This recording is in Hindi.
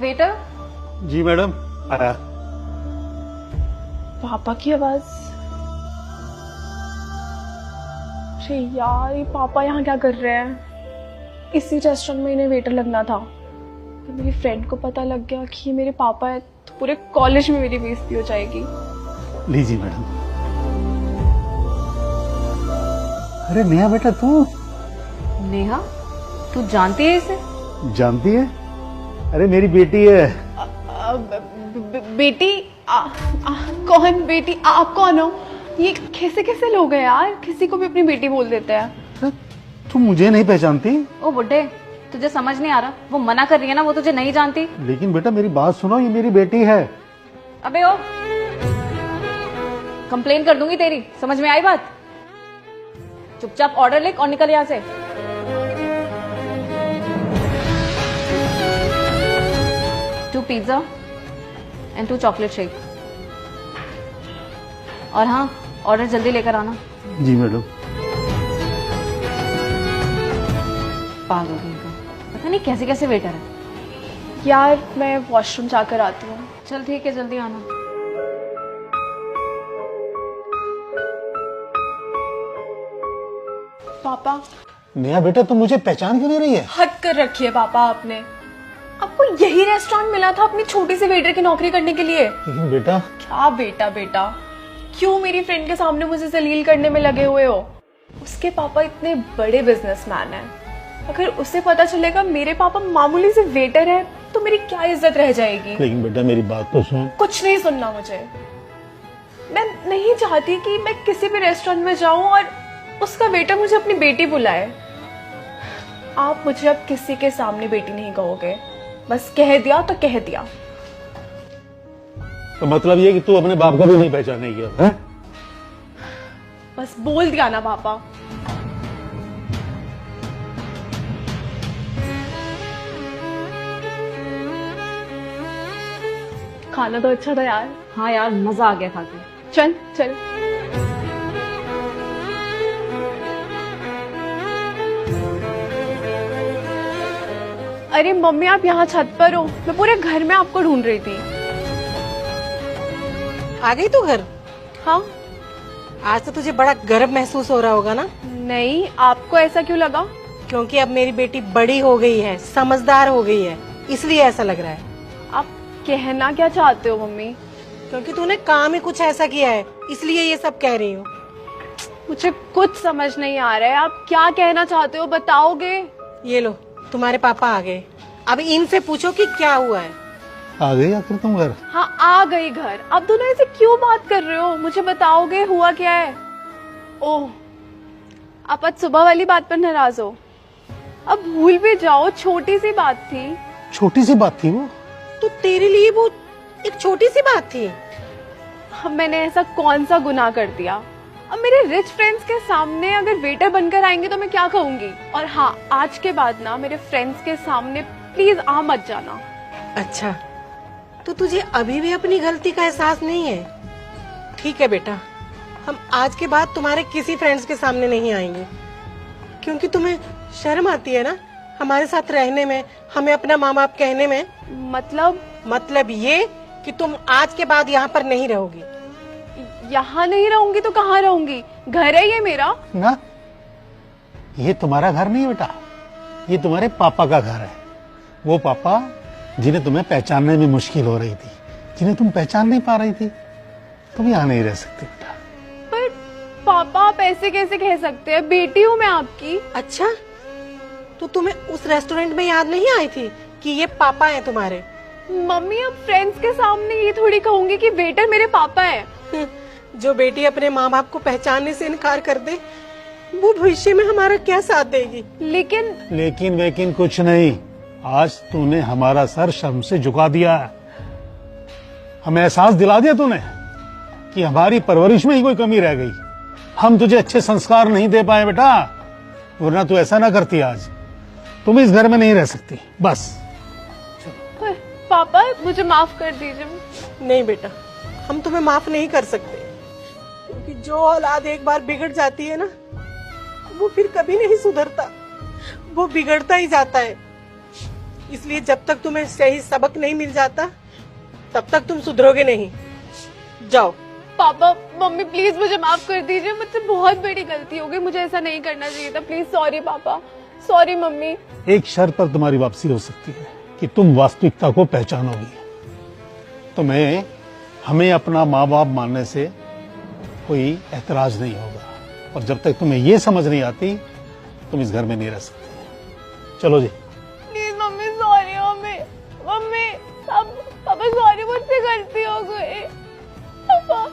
वेटर। जी मैडम आया। पापा की आवाज। अरे यार, ये पापा यहाँ क्या कर रहे हैं? इसी रेस्टोरेंट में इन्हें वेटर लगना था। तो मेरी फ्रेंड को पता लग गया कि ये मेरे पापा है तो पूरे कॉलेज में मेरी बेइज्जती हो जाएगी। लीजिए मैडम। अरे नेहा बेटा तू? नेहा, तू जानती है इसे? जानती है? अरे मेरी बेटी है। बेटी? कौन बेटी? आप कौन हो? ये कैसे कैसे लोग हैं यार, किसी को भी अपनी बेटी बोल देते हैं। तू मुझे नहीं पहचानती? ओ बुड्ढे, तुझे समझ नहीं आ रहा? वो मना कर रही है ना, वो तुझे नहीं जानती। लेकिन बेटा मेरी बात सुनो, ये मेरी बेटी है। अबे ओ, कंप्लेन कर दूंगी तेरी, समझ में आई बात? चुपचाप ऑर्डर लिख और निकल यहाँ से। 2 पिज्जा एंड 2 चॉकलेट शेक। और हाँ, ऑर्डर जल्दी लेकर आना। जी मैडम। पागल का, पता नहीं कैसे कैसे वेटर है। यार मैं वॉशरूम जाकर आती हूँ। चल ठीक है, जल्दी आना। पापा। नेहा बेटा तुम मुझे पहचान क्यों नहीं रही है? हद कर रखी है पापा आपने। आपको यही रेस्टोरेंट मिला था अपनी छोटी सी वेटर की नौकरी करने के लिए? लेकिन बेटा। क्या बेटा बेटा, क्यों मेरी फ्रेंड के सामने मुझे जलील करने में लगे हुए हो? उसके पापा इतने बड़े बिजनेसमैन हैं, अगर उसे पता चलेगा मेरे पापा मामूली से वेटर है तो मेरी क्या इज्जत रह जाएगी? लेकिन बेटा मेरी बात तो सुन। कुछ नहीं सुनना मुझे। मैं नहीं चाहती कि मैं किसी भी रेस्टोरेंट में जाऊं और उसका वेटर मुझे अपनी बेटी बुलाए। आप मुझे अब किसी के सामने बेटी नहीं कहोगे, बस कह दिया तो कह दिया। तो मतलब ये कि तू अपने बाप का भी नहीं पहचानेगी अब, हैं? बस बोल दिया ना पापा। खाना तो अच्छा था यार। हाँ यार, मजा आ गया खा के। चल चल। अरे मम्मी, आप यहाँ छत पर हो? मैं पूरे घर में आपको ढूंढ रही थी। आ गई तू घर? हाँ। आज तो तुझे बड़ा गर्व महसूस हो रहा होगा ना? नहीं, आपको ऐसा क्यों लगा? क्योंकि अब मेरी बेटी बड़ी हो गई है, समझदार हो गई है, इसलिए ऐसा लग रहा है। आप कहना क्या चाहते हो मम्मी? क्योंकि तूने काम ही कुछ ऐसा किया है, इसलिए ये सब कह रही हूँ। मुझे कुछ समझ नहीं आ रहा है, आप क्या कहना चाहते हो, बताओगे? ये लो, तुम्हारे पापा आ गए। अब इनसे पूछो कि क्या हुआ है। आ गई आखिर तुम घर? हाँ आ गई घर। आप दोनों ऐसे क्यों बात कर रहे हो? मुझे बताओगे हुआ क्या है? ओह, आप आज सुबह वाली बात पर नाराज हो? अब भूल भी जाओ, छोटी सी बात थी। छोटी सी बात थी वो? तो तेरे लिए वो एक छोटी सी बात थी। मैंने ऐसा कौन सा गुनाह कर दिया? अब मेरे रिच फ्रेंड्स के सामने अगर वेटर बनकर आएंगे तो मैं क्या कहूंगी? और हाँ, आज के बाद ना मेरे फ्रेंड्स के सामने प्लीज आ मत जाना। अच्छा, तो तुझे अभी भी अपनी गलती का एहसास नहीं है? ठीक है बेटा, हम आज के बाद तुम्हारे किसी फ्रेंड्स के सामने नहीं आएंगे, क्योंकि तुम्हें शर्म आती है ना हमारे साथ रहने में, हमें अपना माँ बाप कहने में। मतलब ये कि तुम आज के बाद यहाँ पर नहीं रहोगी। यहाँ नहीं रहूंगी तो कहाँ रहूंगी? घर है ये मेरा ना। ये तुम्हारा घर नहीं बेटा, ये तुम्हारे पापा का घर है। वो पापा जिन्हें तुम्हें पहचानने में मुश्किल हो रही थी, जिन्हें तुम पहचान नहीं पा रही थी, तुम यहाँ नहीं रह सकती बेटा। पर पापा आप ऐसे कैसे कह सकते हैं? बेटी हूँ मैं आपकी। अच्छा, तो तुम्हें उस रेस्टोरेंट में याद नहीं आई थी कि ये पापा हैं तुम्हारे? मम्मी, अब फ्रेंड्स के सामने ये थोड़ी कहूंगी कि वेटर मेरे पापा है। जो बेटी अपने माँ बाप को पहचानने से इनकार कर दे, वो भविष्य में हमारा क्या साथ देगी? लेकिन कुछ नहीं। आज तूने हमारा सर शर्म से झुका दिया है। हमें एहसास दिला दिया तूने कि हमारी परवरिश में ही कोई कमी रह गई। हम तुझे अच्छे संस्कार नहीं दे पाए बेटा, वरना तू ऐसा ना करती। आज तुम इस घर में नहीं रह सकती, बस। पापा मुझे माफ कर दीजिए। नहीं बेटा, हम तुम्हें माफ नहीं कर सकते, क्योंकि जो औलाद एक बार बिगड़ जाती है ना, वो फिर कभी नहीं सुधरता, वो बिगड़ता ही जाता है। इसलिए जब तक तुम्हें सही सबक नहीं मिल जाता तब तक तुम सुधरोगे नहीं। जाओ। पापा मम्मी प्लीज मुझे माफ कर दीजिए, मुझसे बहुत बड़ी गलती हो गई, मुझे ऐसा नहीं करना चाहिए था। प्लीज सॉरी पापा, सॉरी मम्मी। एक शर्त पर तुम्हारी वापसी हो सकती है कि तुम वास्तविकता को पहचानोगी। तुम्हें हमें अपना माँ बाप मानने से कोई एतराज नहीं होगा, और जब तक तुम्हें ये समझ नहीं आती तुम इस घर में नहीं रह सकते। चलो जी। Please mummy sorry mummy, mummy papa sorry, मुझसे गलती हो गई पापा।